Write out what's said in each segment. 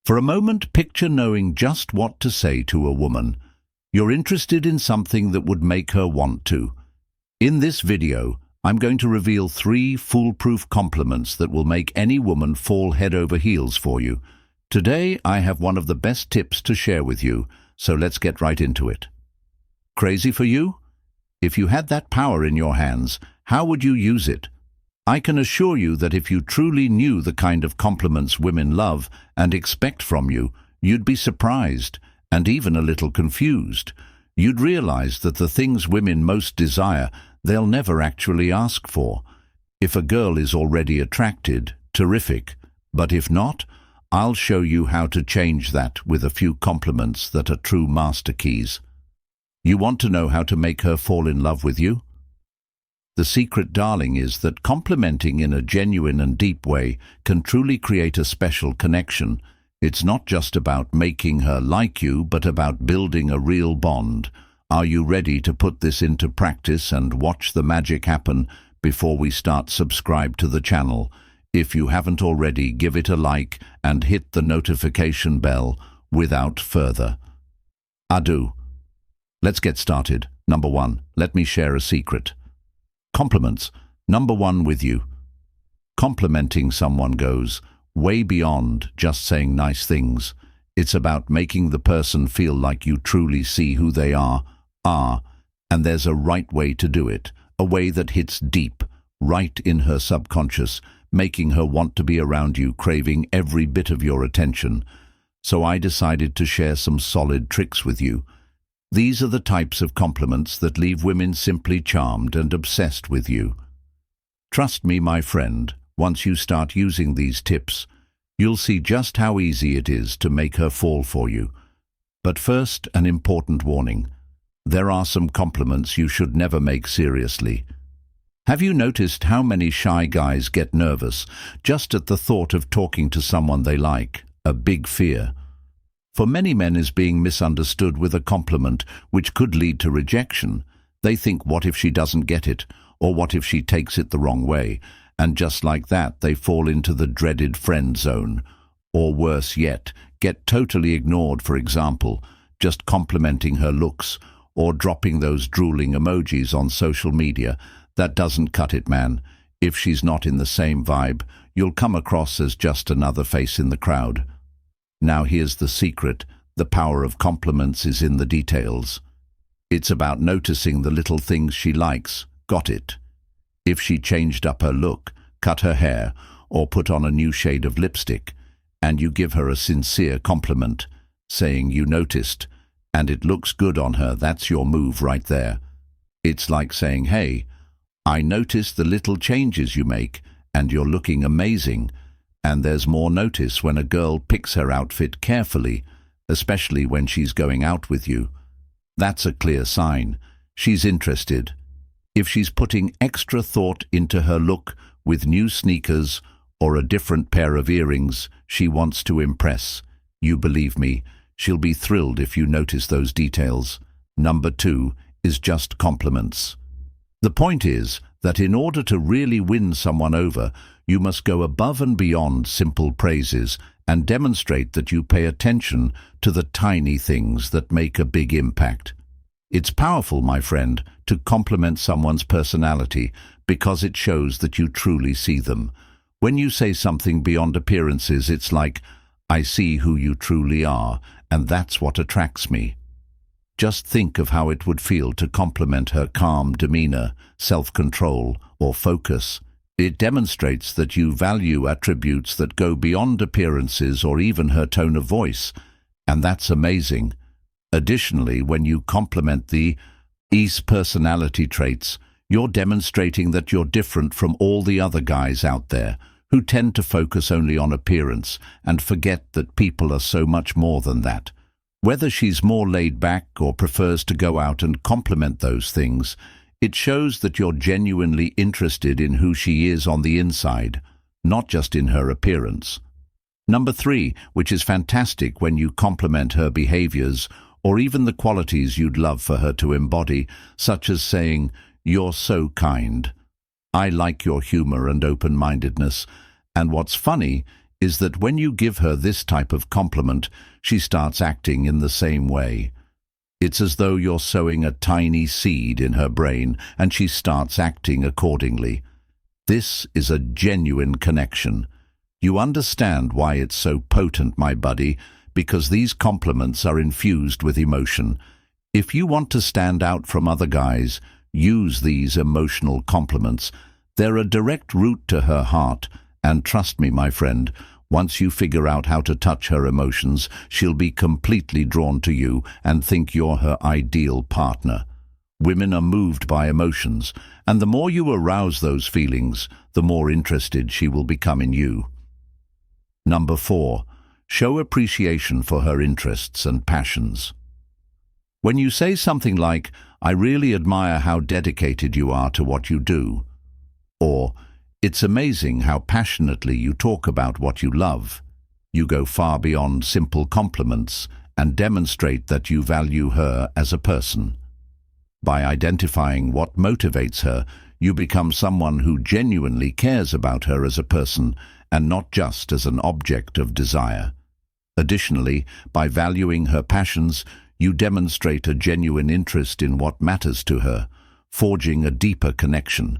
For a moment, picture knowing just what to say to a woman. You're interested in something that would make her want to. In this video, I'm going to reveal 3 foolproof compliments that will make any woman fall head over heels for you. Today, I have one of the best tips to share with you, so let's get right into it. Crazy for you? If you had that power in your hands, how would you use it? I can assure you that if you truly knew the kind of compliments women love and expect from you, you'd be surprised and even a little confused. You'd realize that the things women most desire, they'll never actually ask for. If a girl is already attracted, terrific. But if not, I'll show you how to change that with a few compliments that are true master keys. You want to know how to make her fall in love with you? The secret, darling, is that complimenting in a genuine and deep way can truly create a special connection. It's not just about making her like you, but about building a real bond. Are you ready to put this into practice and watch the magic happen? Before we start, subscribe to the channel. If you haven't already, give it a like and hit the notification bell. Without further ado, let's get started. Number 1, let me share a secret. Compliments. Number 1 with you. Complimenting someone goes way beyond just saying nice things. It's about making the person feel like you truly see who they are, and there's a right way to do it, a way that hits deep, right in her subconscious, making her want to be around you, craving every bit of your attention. So I decided to share some solid tricks with you. These are the types of compliments that leave women simply charmed and obsessed with you. Trust me, my friend, once you start using these tips, you'll see just how easy it is to make her fall for you. But first, an important warning. There are some compliments you should never make seriously. Have you noticed how many shy guys get nervous just at the thought of talking to someone they like? A big fear. For many men is being misunderstood with a compliment which could lead to rejection. They think, what if she doesn't get it? Or what if she takes it the wrong way? And just like that, they fall into the dreaded friend zone. Or worse yet, get totally ignored, for example, just complimenting her looks or dropping those drooling emojis on social media. That doesn't cut it, man. If she's not in the same vibe, you'll come across as just another face in the crowd. Now here's the secret. The power of compliments is in the details. It's about noticing the little things she likes. Got it? If she changed up her look, cut her hair, or put on a new shade of lipstick, and you give her a sincere compliment, saying you noticed, and it looks good on her, that's your move right there. It's like saying, hey, I noticed the little changes you make, and you're looking amazing. And there's more notice when a girl picks her outfit carefully, especially when she's going out with you. That's a clear sign. She's interested. If she's putting extra thought into her look with new sneakers or a different pair of earrings, she wants to impress. You believe me, she'll be thrilled if you notice those details. Number 2 is just compliments. The point is that in order to really win someone over, you must go above and beyond simple praises and demonstrate that you pay attention to the tiny things that make a big impact. It's powerful, my friend, to compliment someone's personality because it shows that you truly see them. When you say something beyond appearances, it's like, I see who you truly are, and that's what attracts me. Just think of how it would feel to compliment her calm demeanor, self-control, or focus. It demonstrates that you value attributes that go beyond appearances or even her tone of voice, and that's amazing. Additionally, when you compliment these personality traits, you're demonstrating that you're different from all the other guys out there who tend to focus only on appearance and forget that people are so much more than that. Whether she's more laid back or prefers to go out and compliment those things, it shows that you're genuinely interested in who she is on the inside, not just in her appearance. Number 3, which is fantastic when you compliment her behaviors or even the qualities you'd love for her to embody, such as saying, "You're so kind. I like your humor and open-mindedness." And what's funny is that when you give her this type of compliment, she starts acting in the same way. It's as though you're sowing a tiny seed in her brain and she starts acting accordingly. This is a genuine connection. You understand why it's so potent, my buddy, because these compliments are infused with emotion. If you want to stand out from other guys, use these emotional compliments. They're a direct route to her heart, and trust me, my friend, once you figure out how to touch her emotions, she'll be completely drawn to you and think you're her ideal partner. Women are moved by emotions, and the more you arouse those feelings, the more interested she will become in you. Number 4. Show appreciation for her interests and passions. When you say something like, "I really admire how dedicated you are to what you do," or "It's amazing how passionately you talk about what you love," you go far beyond simple compliments and demonstrate that you value her as a person. By identifying what motivates her, you become someone who genuinely cares about her as a person and not just as an object of desire. Additionally, by valuing her passions, you demonstrate a genuine interest in what matters to her, forging a deeper connection.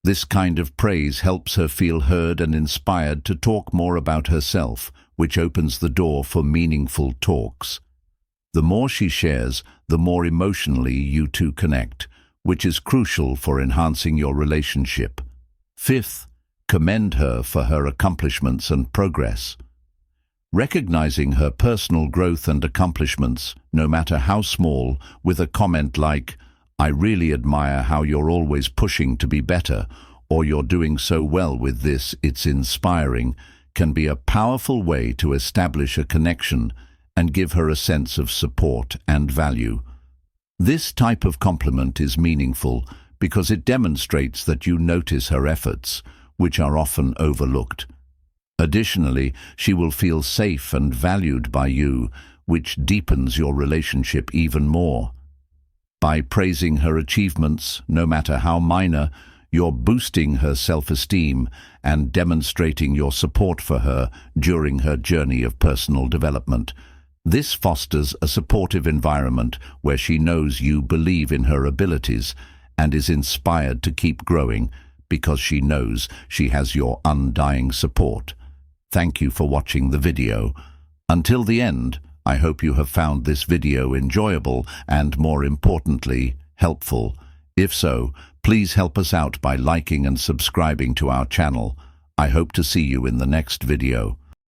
This kind of praise helps her feel heard and inspired to talk more about herself, which opens the door for meaningful talks. The more she shares, the more emotionally you two connect, which is crucial for enhancing your relationship. 5th, commend her for her accomplishments and progress. Recognizing her personal growth and accomplishments, no matter how small, with a comment like, "I really admire how you're always pushing to be better," or "You're doing so well with this, it's inspiring," can be a powerful way to establish a connection and give her a sense of support and value. This type of compliment is meaningful because it demonstrates that you notice her efforts, which are often overlooked. Additionally, she will feel safe and valued by you, which deepens your relationship even more. By praising her achievements, no matter how minor, you're boosting her self-esteem and demonstrating your support for her during her journey of personal development. This fosters a supportive environment where she knows you believe in her abilities and is inspired to keep growing because she knows she has your undying support. Thank you for watching the video. Until the end, I hope you have found this video enjoyable and, more importantly, helpful. If so, please help us out by liking and subscribing to our channel. I hope to see you in the next video.